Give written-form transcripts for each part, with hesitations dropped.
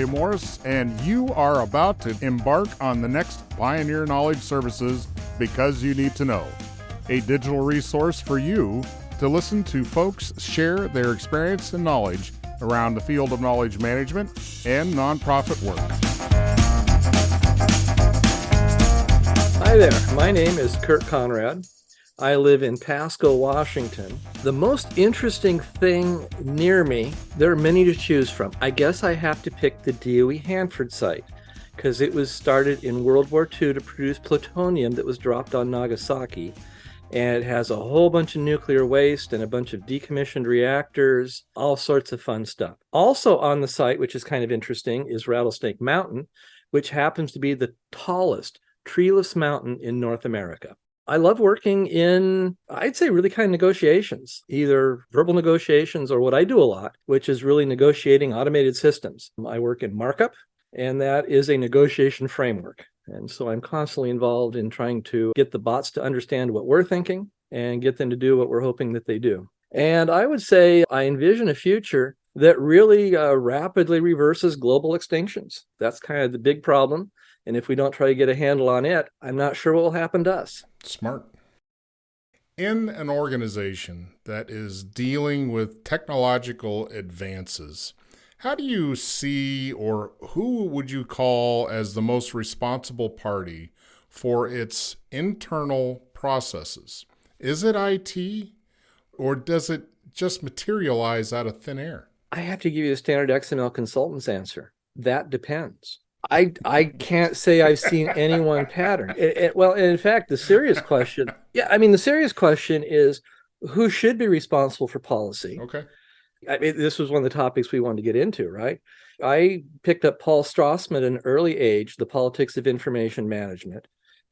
Morris, and you are about to embark on the next Pioneer Knowledge Services Because You Need to Know, a digital resource for you to listen to folks share their experience and knowledge around the field of knowledge management and nonprofit work. Hi there, my name is Kurt Conrad. I live in Pasco, Washington. The most interesting thing near me, there are many to choose from. I guess I have to pick the DOE Hanford site because it was started in World War II to produce plutonium that was dropped on Nagasaki. And it has a whole bunch of nuclear waste and a bunch of decommissioned reactors, all sorts of fun stuff. Also on the site, which is kind of interesting, is Rattlesnake Mountain, which happens to be the tallest treeless mountain in North America. I love working in, I'd say, really kind of negotiations, either verbal negotiations or what I do a lot, which is really negotiating automated systems. I work in markup, and that is a negotiation framework. And so I'm constantly involved in trying to get the bots to understand what we're thinking and get them to do what we're hoping that they do. And I would say I envision a future that really rapidly reverses global extinctions. That's kind of the big problem. And if we don't try to get a handle on it, I'm not sure what will happen to us. Smart. In an organization that is dealing with technological advances, how do you see, or who would you call as the most responsible party for its internal processes? Is it IT, or does it just materialize out of thin air? I have to give you the standard XML consultant's answer. That depends. I can't say I've seen any one pattern. Well, in fact, the serious question is who should be responsible for policy? Okay. I mean, this was one of the topics we wanted to get into, right? I picked up Paul Strassman at an early age, The Politics of Information Management.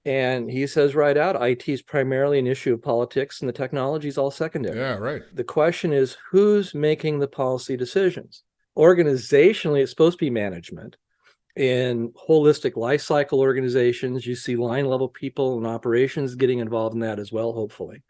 And he says right out, IT is primarily an issue of politics and the technology is all secondary. Yeah, right. The question is, who's making the policy decisions? Organizationally, it's supposed to be management. In holistic life cycle organizations, you see line level people and operations getting involved in that as well, hopefully.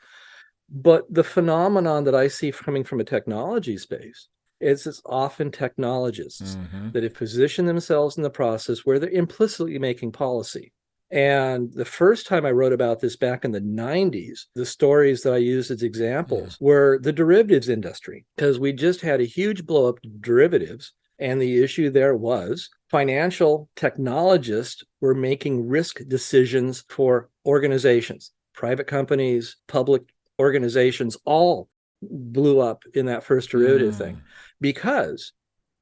But the phenomenon that I see coming from a technology space is it's often technologists that have positioned themselves in the process where they're implicitly making policy. And the first time I wrote about this back in the 90s, the stories that I used as examples were the derivatives industry, because we just had a huge blow up of derivatives. And the issue there was financial technologists were making risk decisions for organizations, private companies, public organizations, all blew up in that first derivative thing because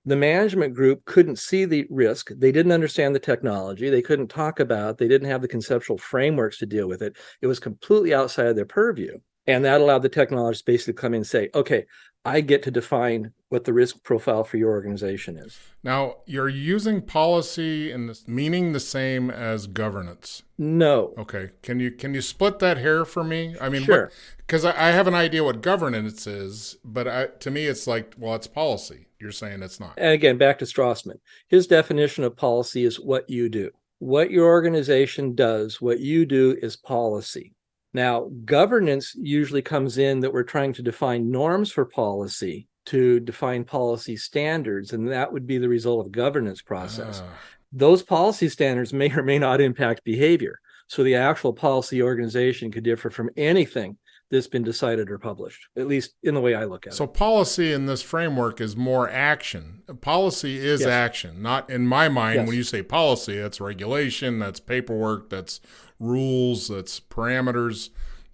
the management group couldn't see the risk. They didn't understand the technology. They couldn't talk about it. They didn't have the conceptual frameworks to deal with it. It was completely outside of their purview. And that allowed the technologists basically to come in and say, okay, I get to define what the risk profile for your organization is. Now, you're using policy and meaning the same as governance. No. Okay. Can you split that hair for me? I mean, sure. Because I have an idea what governance is, but to me, it's like, well, it's policy. You're saying it's not. And again, back to Strassman. His definition of policy is what you do. What your organization does, what you do is policy. Now, governance usually comes in that we're trying to define norms for policy, to define policy standards, and that would be the result of governance process. Those policy standards may or may not impact behavior. So the actual policy organization could differ from anything that's been decided or published, at least in the way I look at it. So policy in this framework is more action. Policy is action, not in my mind. When you say policy, that's regulation, that's paperwork, that's rules, that's parameters,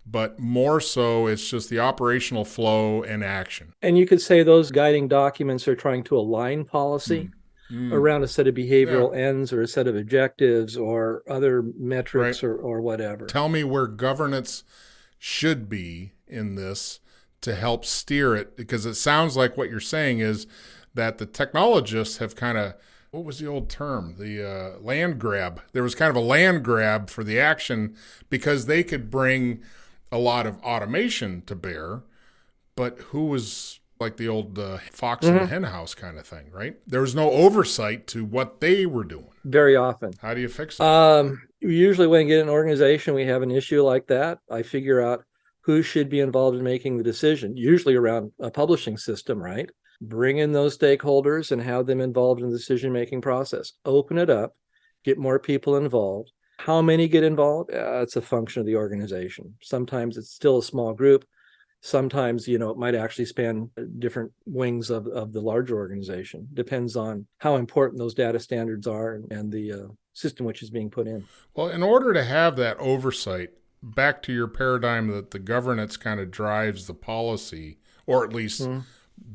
but more so it's just the operational flow and action. And you could say those guiding documents are trying to align policy around a set of behavioral ends or a set of objectives or other metrics or whatever. Tell me where governance should be in this to help steer it, because it sounds like what you're saying is that the technologists have kind of, what was the old term? The land grab. There was kind of a land grab for the action because they could bring a lot of automation to bear, but who was like the old fox in the hen house kind of thing, right? There was no oversight to what they were doing. Very often. How do you fix that? Usually when we get an organization, we have an issue like that. I figure out who should be involved in making the decision, usually around a publishing system, right? Bring in those stakeholders and have them involved in the decision-making process. Open it up, get more people involved. How many get involved? It's a function of the organization. Sometimes it's still a small group. Sometimes, it might actually span different wings of the larger organization. Depends on how important those data standards are and the system which is being put in. Well, in order to have that oversight, back to your paradigm that the governance kind of drives the policy, or at least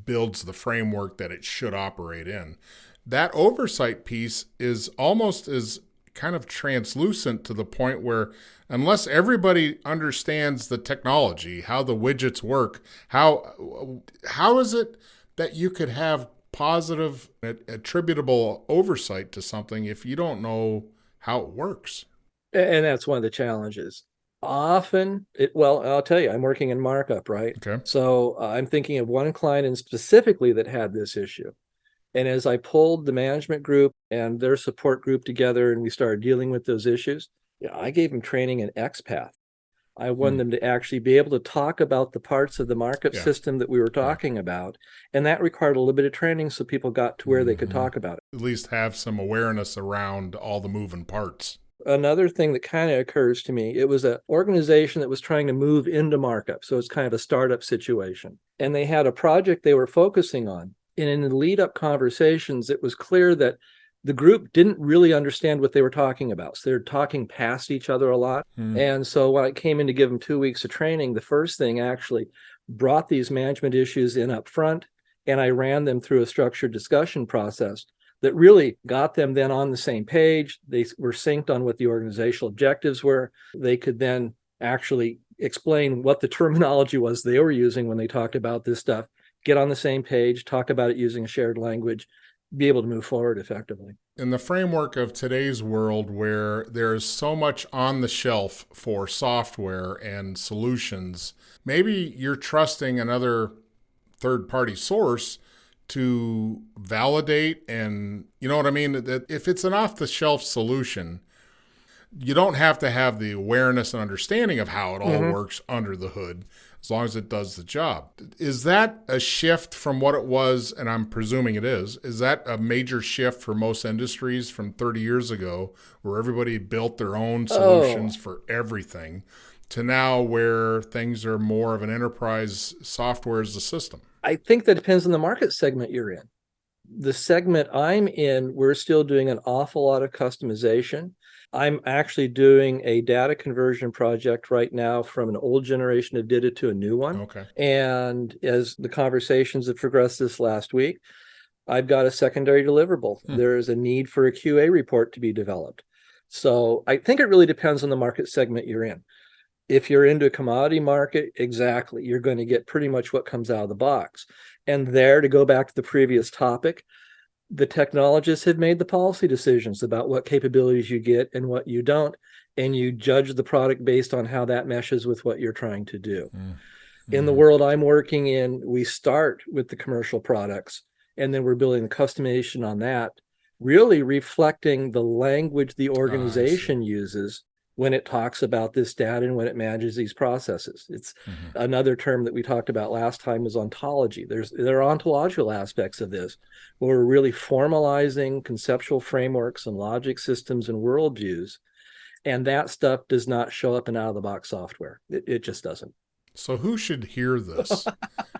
builds the framework that it should operate in, that oversight piece is almost as kind of translucent to the point where unless everybody understands the technology, how the widgets work, how is it that you could have positive attributable oversight to something if you don't know how it works? And that's one of the challenges. Often, I'll tell you, I'm working in markup, right? Okay. So I'm thinking of one client in specifically that had this issue. And as I pulled the management group and their support group together and we started dealing with those issues, I gave them training in XPath. I wanted them to actually be able to talk about the parts of the markup system that we were talking about. And that required a little bit of training so people got to where they could talk about it. At least have some awareness around all the moving parts. Another thing that kind of occurs to me, it was an organization that was trying to move into markup. So it's kind of a startup situation. And they had a project they were focusing on. And in the lead up conversations, it was clear that the group didn't really understand what they were talking about. So they're talking past each other a lot. And so when I came in to give them 2 weeks of training, the first thing actually brought these management issues in up front. And I ran them through a structured discussion process that really got them then on the same page. They were synced on what the organizational objectives were. They could then actually explain what the terminology was they were using when they talked about this stuff, get on the same page, talk about it using a shared language, be able to move forward effectively. In the framework of today's world where there's so much on the shelf for software and solutions, maybe you're trusting another third-party source to validate, and you know what I mean? That if it's an off-the-shelf solution, you don't have to have the awareness and understanding of how it all works under the hood, as long as it does the job. Is that a shift from what it was, and I'm presuming it is that a major shift for most industries from 30 years ago, where everybody built their own solutions for everything, to now where things are more of an enterprise software as a system? I think that depends on the market segment you're in. The segment I'm in, we're still doing an awful lot of customization. I'm actually doing a data conversion project right now from an old generation of data to a new one. Okay. And as the conversations have progressed this last week, I've got a secondary deliverable. There is a need for a QA report to be developed. So I think it really depends on the market segment you're in. If you're into a commodity market, exactly, you're going to get pretty much what comes out of the box. And there, to go back to the previous topic, the technologists have made the policy decisions about what capabilities you get and what you don't, and you judge the product based on how that meshes with what you're trying to do. In the world I'm working in, we start with the commercial products, and then we're building the customization on that, really reflecting the language the organization uses when it talks about this data and when it manages these processes. It's another term that we talked about last time is ontology. There are ontological aspects of this where we're really formalizing conceptual frameworks and logic systems and worldviews. And that stuff does not show up in out-of-the-box software. It just doesn't. So who should hear this?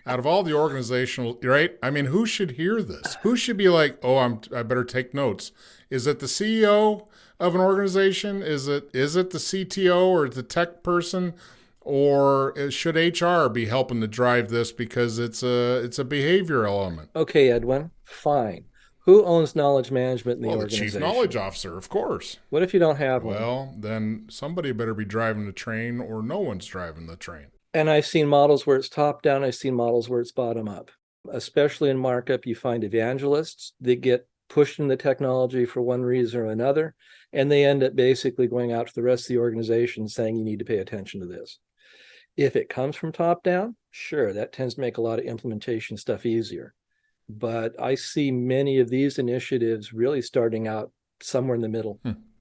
Out of all the organizational, right? I mean, who should hear this? Who should be like, oh, I better take notes? Is it the CEO of an organization? Is it the CTO or the tech person? Or should HR be helping to drive this because it's a behavior element? Okay, Edwin, fine. Who owns knowledge management in the organization? The chief knowledge officer, of course. What if you don't have one? Well, then somebody better be driving the train or no one's driving the train. And I've seen models where it's top down. I've seen models where it's bottom up. Especially in markup, you find evangelists that get pushed in the technology for one reason or another, and they end up basically going out to the rest of the organization saying you need to pay attention to this. If it comes from top down, sure, that tends to make a lot of implementation stuff easier. But I see many of these initiatives really starting out somewhere in the middle.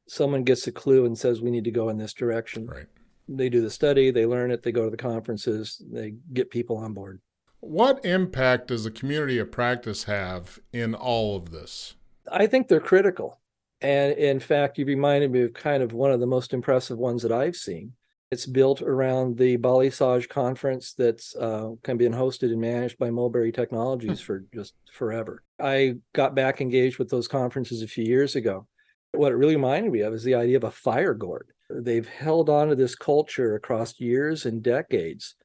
Someone gets a clue and says we need to go in this direction. Right. They do the study, they learn it, they go to the conferences, they get people on board. What impact does the community of practice have in all of this? I think they're critical. And in fact, you reminded me of kind of one of the most impressive ones that I've seen. It's built around the Balisage conference that's kind of being hosted and managed by Mulberry Technologies for just forever. I got back engaged with those conferences a few years ago. What it really reminded me of is the idea of a fire gourd. They've held on to this culture across years and decades,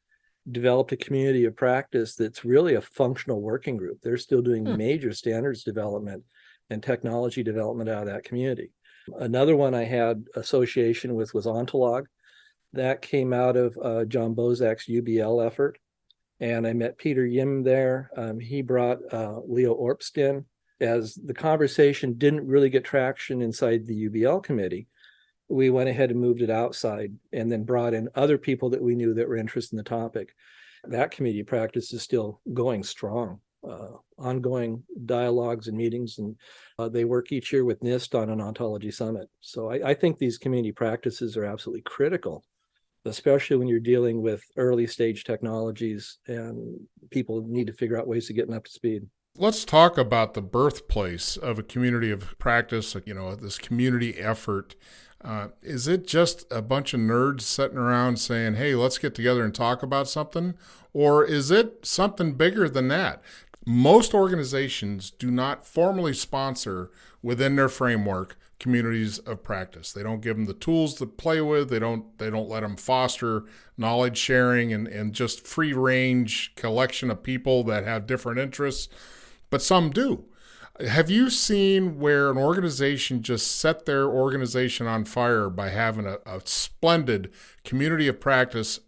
developed a community of practice that's really a functional working group. They're still doing major standards development and technology development out of that community. Another one I had association with was Ontolog. That came out of John Bozak's UBL effort. And I met Peter Yim there. He brought Leo Orpst in. As the conversation didn't really get traction inside the UBL committee, we went ahead and moved it outside and then brought in other people that we knew that were interested in the topic. That community practice is still going strong, ongoing dialogues and meetings, and they work each year with NIST on an ontology summit. So I think these community practices are absolutely critical, especially when you're dealing with early stage technologies and people need to figure out ways of getting up to speed. Let's talk about the birthplace of a community of practice, this community effort. Is it just a bunch of nerds sitting around saying, hey, let's get together and talk about something? Or is it something bigger than that? Most organizations do not formally sponsor within their framework communities of practice. They don't give them the tools to play with. They don't let them foster knowledge sharing and just free range collection of people that have different interests. But some do. Have you seen where an organization just set their organization on fire by having a splendid community of practice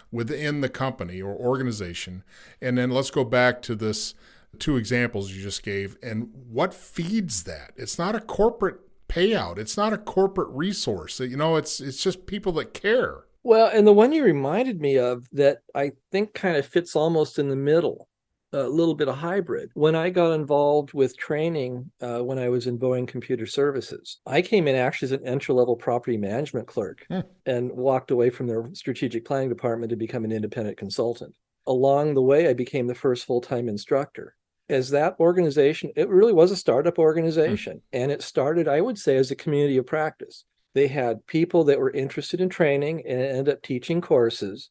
within the company or organization? And then let's go back to this two examples you just gave. And what feeds that? It's not a corporate payout. It's not a corporate resource. It's just people that care. Well, and the one you reminded me of that I think kind of fits almost in the middle, a little bit of hybrid. When I got involved with training when I was in Boeing Computer Services, I came in actually as an entry-level property management clerk and walked away from their strategic planning department to become an independent consultant. Along the way, I became the first full-time instructor. As that organization, it really was a startup organization. And it started, I would say, as a community of practice. They had people that were interested in training and ended up teaching courses.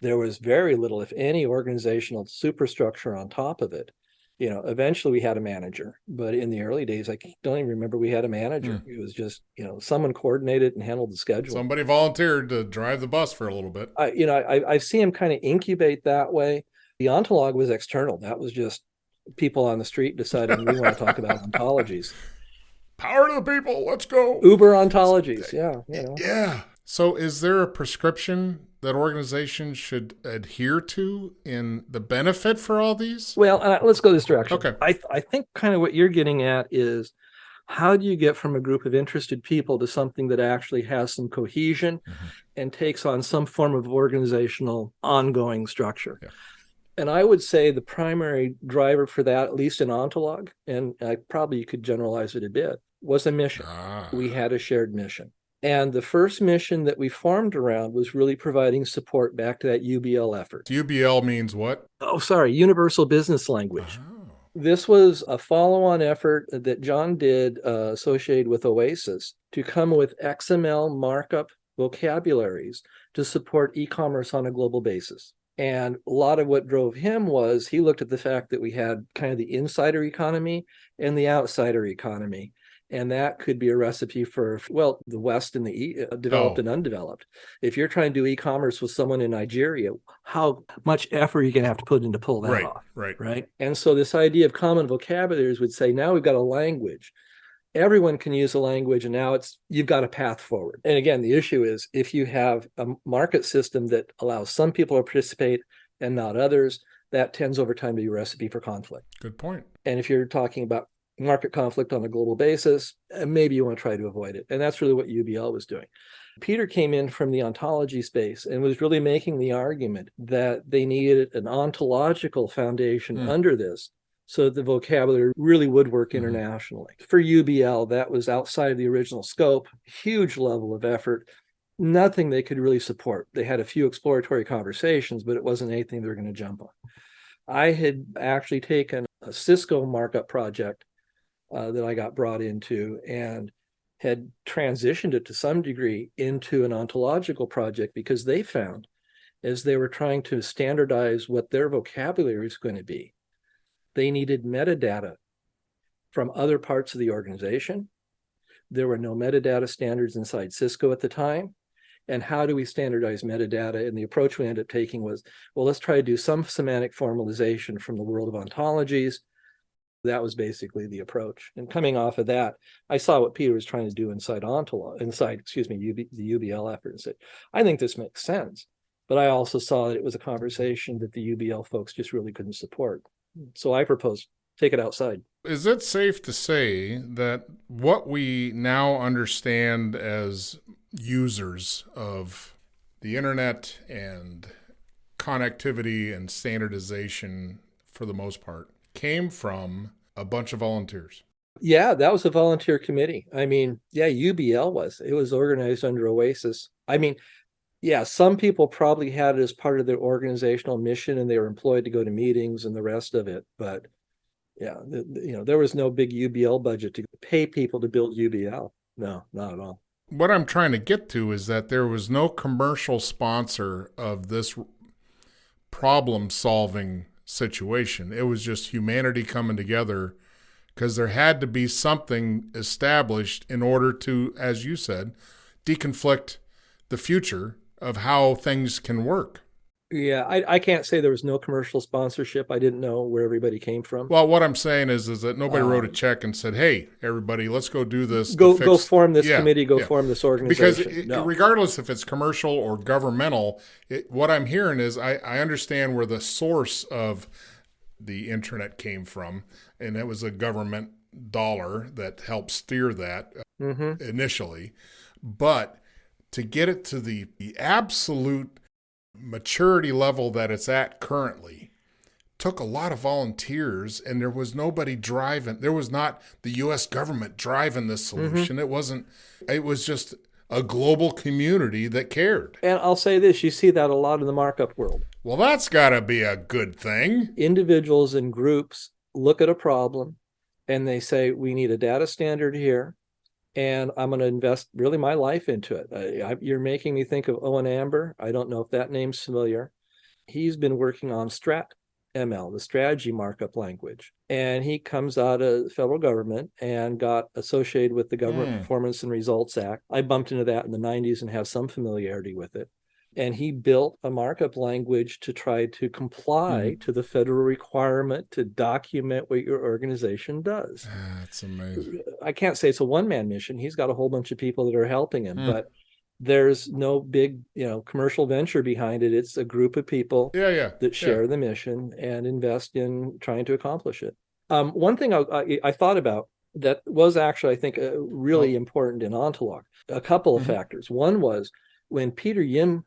There was very little, if any, organizational superstructure on top of it. Eventually we had a manager, but in the early days, I don't even remember we had a manager. It was just, someone coordinated and handled the schedule. Somebody volunteered to drive the bus for a little bit. I've seen them kind of incubate that way. The ontolog was external. That was just people on the street deciding we want to talk about ontologies. Power to the people. Let's go. Uber ontologies. Yeah. Yeah. So is there a prescription that organizations should adhere to in the benefit for all these? Well, let's go this direction. Okay. I think kind of what you're getting at is how do you get from a group of interested people to something that actually has some cohesion and takes on some form of organizational ongoing structure? Yeah. And I would say the primary driver for that, at least in Ontolog, and you could generalize it a bit, was a mission. We had a shared mission. And the first mission that we formed around was really providing support back to that UBL effort. UBL means what? Universal Business Language. This was a follow-on effort that John did associated with Oasis to come with XML markup vocabularies to support e-commerce on a global basis. And a lot of what drove him was he looked at the fact that we had kind of the insider economy and the outsider economy. And that could be a recipe for, the West and the developed and undeveloped. If you're trying to do e-commerce with someone in Nigeria, how much effort are you going to have to put in to pull that off? Right. And so this idea of common vocabularies would say, now we've got a language. Everyone can use a language, and now you've got a path forward. And again, the issue is if you have a market system that allows some people to participate and not others, that tends over time to be a recipe for conflict. Good point. And if you're talking about market conflict on a global basis, maybe you want to try to avoid it. And that's really what UBL was doing. Peter came in from the ontology space and was really making the argument that they needed an ontological foundation under this so that the vocabulary really would work internationally. For UBL, that was outside of the original scope, huge level of effort. nothing they could really support. They had a few exploratory conversations, but it wasn't anything they were going to jump on. I had actually taken a Cisco markup project that I got brought into and had transitioned it to some degree into an ontological project because they found, as they were trying to standardize what their vocabulary is going to be, they needed metadata from other parts of the organization. There were no metadata standards inside Cisco at the time. And how do we standardize metadata? And the approach we ended up taking was, well, let's try to do some semantic formalization from the world of ontologies. That was basically the approach. And coming off of that, I saw what Peter was trying to do inside the UBL effort and said, I think this makes sense. But I also saw that it was a conversation that the UBL folks just really couldn't support. So I proposed, take it outside. Is it safe to say that what we now understand as users of the internet and connectivity and standardization, for the most part, came from a bunch of volunteers? Yeah, that was a volunteer committee. I mean, yeah, UBL was. It was organized under Oasis. I mean, yeah, some people probably had it as part of their organizational mission and they were employed to go to meetings and the rest of it. But yeah, there was no big UBL budget to pay people to build UBL. No, not at all. What I'm trying to get to is that there was no commercial sponsor of this problem-solving situation. It was just humanity coming together because there had to be something established in order to, as you said, deconflict the future of how things can work. Yeah, I can't say there was no commercial sponsorship. I didn't know where everybody came from. Well, what I'm saying is that nobody wrote a check and said, "Hey, everybody, let's go do this. Go form this committee. Form this organization." Because regardless if it's commercial or governmental, what I'm hearing is I understand where the source of the internet came from, and it was a government dollar that helped steer that initially. But to get it to the absolute maturity level that it's at currently took a lot of volunteers, and there was nobody driving. There was not the U.S. government driving this solution. It was just a global community that cared. And I'll say this, you see that a lot in the markup world. Well, that's got to be a good thing. Individuals and groups look at a problem and they say, we need a data standard here, and I'm going to invest really my life into it. You're making me think of Owen Amber. I don't know if that name's familiar. He's been working on StratML, the strategy markup language. And he comes out of the federal government and got associated with the Government Performance and Results Act. I bumped into that in the 90s and have some familiarity with it. And he built a markup language to try to comply to the federal requirement to document what your organization does. That's amazing. I can't say it's a one-man mission. He's got a whole bunch of people that are helping him, but there's no big, commercial venture behind it. It's a group of people that share the mission and invest in trying to accomplish it. One thing I thought about that was actually, I think, really important in Ontolog, a couple of factors. One was when Peter Yim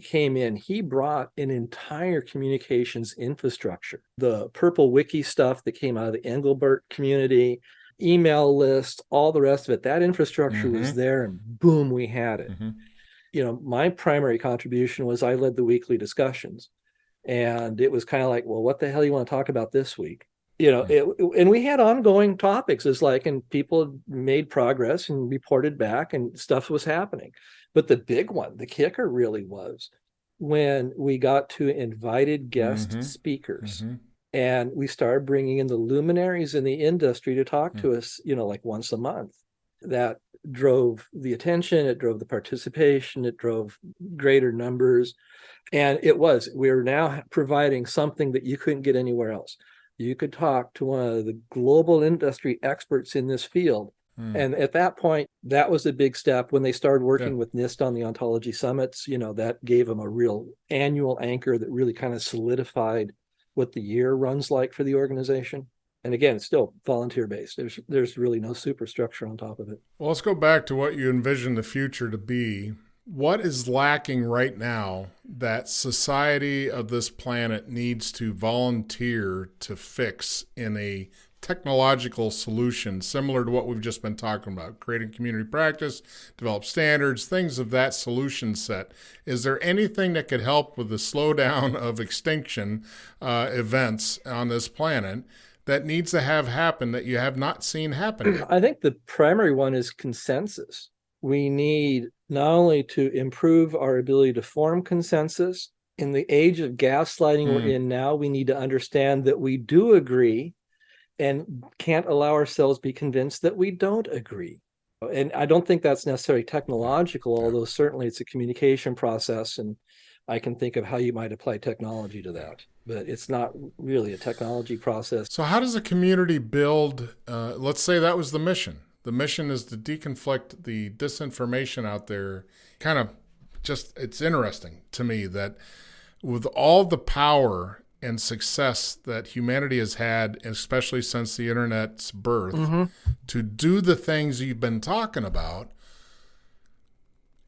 came in, he brought an entire communications infrastructure. The Purple Wiki stuff that came out of the Engelbert community, email list, all the rest of it, that infrastructure was there, and boom, we had it. My primary contribution was I led the weekly discussions. And it was kind of like, well, what the hell you want to talk about this week? And we had ongoing topics. It's like, and people made progress and reported back and stuff was happening. But the big one, the kicker really was when we got to invited guest speakers and we started bringing in the luminaries in the industry to talk to us, like once a month. That drove the attention, it drove the participation, it drove greater numbers. And we're now providing something that you couldn't get anywhere else. You could talk to one of the global industry experts in this field. And at that point, that was a big step. When they started working with NIST on the ontology summits, that gave them a real annual anchor that really kind of solidified what the year runs like for the organization. And again, it's still volunteer-based. There's really no superstructure on top of it. Well, let's go back to what you envision the future to be. What is lacking right now that society of this planet needs to volunteer to fix in a technological solution similar to what we've just been talking about, creating community practice, develop standards, things of that solution set. Is there anything that could help with the slowdown of extinction events on this planet that needs to have happen that you have not seen happen yet? I think the primary one is consensus. We need not only to improve our ability to form consensus. In the age of gaslighting we're in now, we need to understand that we do agree and can't allow ourselves be convinced that we don't agree. And I don't think that's necessarily technological, although certainly it's a communication process, and I can think of how you might apply technology to that. But it's not really a technology process. So how does a community build, let's say that was the mission. The mission is to deconflict the disinformation out there. Kind of just, it's interesting to me that with all the power and success that humanity has had, especially since the internet's birth, to do the things you've been talking about,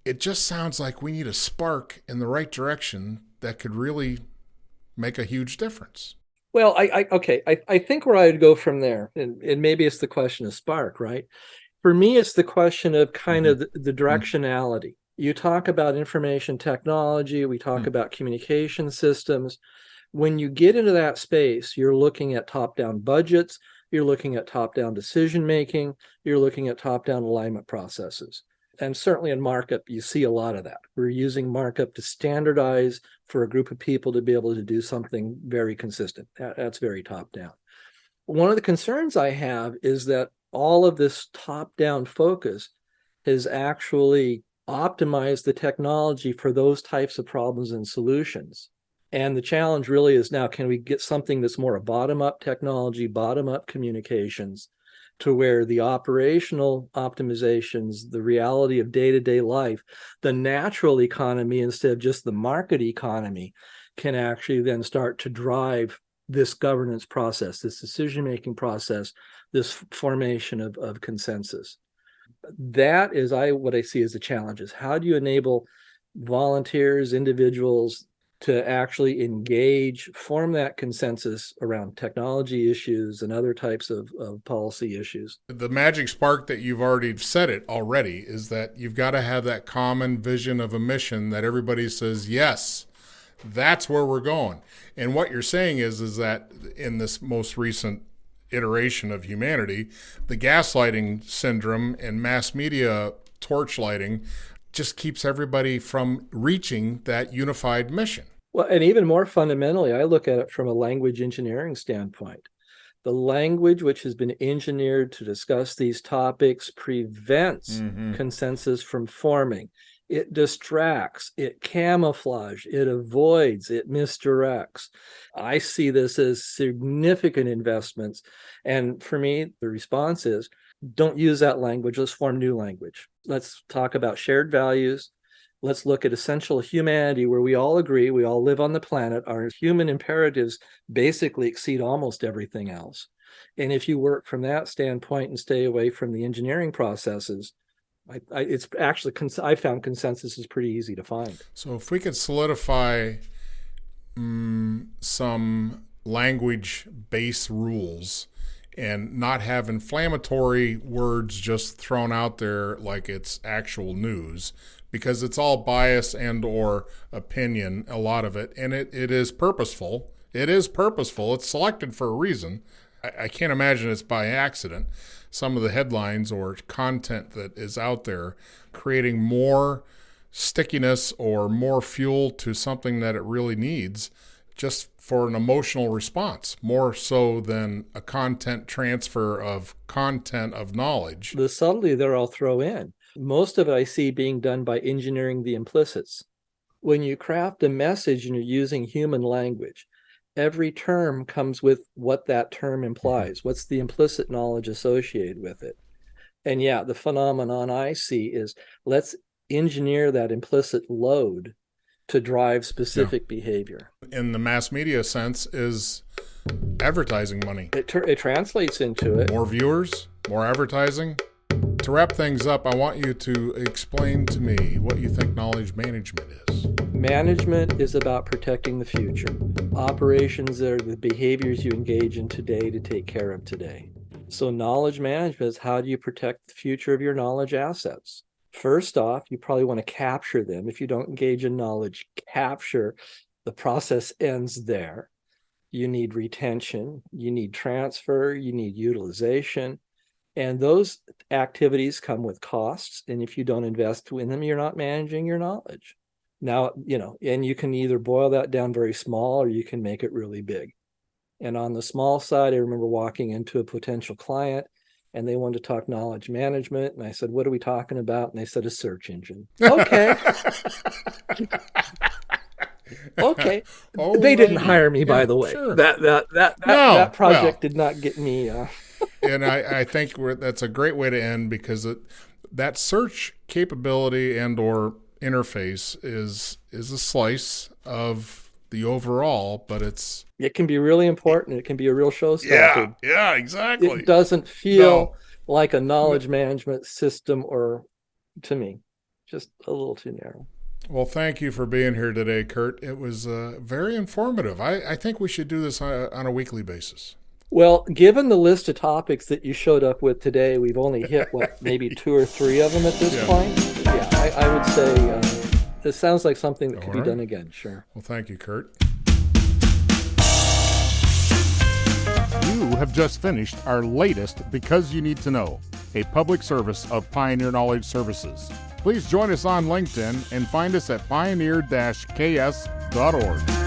it just sounds like we need a spark in the right direction that could really make a huge difference. Well, I think where I'd go from there, and maybe it's the question of spark, right? For me, it's the question of kind of the directionality. You talk about information technology, we talk about communication systems. When you get into that space, you're looking at top-down budgets, you're looking at top-down decision-making, you're looking at top-down alignment processes. And certainly in markup, you see a lot of that. We're using markup to standardize for a group of people to be able to do something very consistent. That's very top-down. One of the concerns I have is that all of this top-down focus has actually optimized the technology for those types of problems and solutions. And the challenge really is now, can we get something that's more a bottom-up technology, bottom-up communications, to where the operational optimizations, the reality of day-to-day life, the natural economy instead of just the market economy, can actually then start to drive this governance process, this decision-making process, this formation of consensus. That is what I see as the challenge, is how do you enable volunteers, individuals, to actually engage, form that consensus around technology issues and other types of policy issues. The magic spark that you've already said it already is that you've got to have that common vision of a mission that everybody says, yes, that's where we're going. And what you're saying is that in this most recent iteration of humanity, the gaslighting syndrome and mass media torchlighting just keeps everybody from reaching that unified mission. Well, and even more fundamentally, I look at it from a language engineering standpoint. The language which has been engineered to discuss these topics prevents consensus from forming. It distracts, it camouflages, it avoids, it misdirects. I see this as significant investments. And for me, the response is, don't use that language. Let's form new language. Let's talk about shared values. Let's look at essential humanity where we all agree, we all live on the planet. Our human imperatives basically exceed almost everything else. And if you work from that standpoint and stay away from the engineering processes, it's actually, I found consensus is pretty easy to find. So if we could solidify some language base rules and not have inflammatory words just thrown out there like it's actual news, because it's all bias and or opinion, a lot of it, and it is purposeful. It is purposeful. It's selected for a reason. I can't imagine it's by accident. Some of the headlines or content that is out there creating more stickiness or more fuel to something that it really needs just for an emotional response, more so than a content transfer of content of knowledge. The subtlety there I'll throw in. Most of it I see being done by engineering the implicits. When you craft a message and you're using human language, every term comes with what that term implies. What's the implicit knowledge associated with it? And yeah, the phenomenon I see is let's engineer that implicit load to drive specific behavior. In the mass media sense is advertising money. It translates into it. More viewers, more advertising. To wrap things up, I want you to explain to me what you think knowledge management is. Management is about protecting the future. Operations are the behaviors you engage in today to take care of today. So knowledge management is how do you protect the future of your knowledge assets? First off, you probably want to capture them. If you don't engage in knowledge capture, the process ends there. You need retention, you need transfer, you need utilization. And those activities come with costs. And if you don't invest in them, you're not managing your knowledge. Now, and you can either boil that down very small or you can make it really big. And on the small side, I remember walking into a potential client and they wanted to talk knowledge management. And I said, what are we talking about? And they said, a search engine. Okay. Okay. They didn't hire me, by the way. Sure. That project did not get me. And I think that's a great way to end, because that search capability and or interface is a slice of the overall, but it can be really important. It can be a real showstopper. Yeah, exactly. It doesn't feel like a knowledge management system, or to me, just a little too narrow. Well, thank you for being here today, Kurt. It was very informative. I think we should do this on a weekly basis. Well, given the list of topics that you showed up with today, we've only hit, maybe 2 or 3 of them at this point? Yeah, I would say this sounds like something that could be done again, sure. Well, thank you, Kurt. You have just finished our latest Because You Need to Know, a public service of Pioneer Knowledge Services. Please join us on LinkedIn and find us at pioneer-ks.org.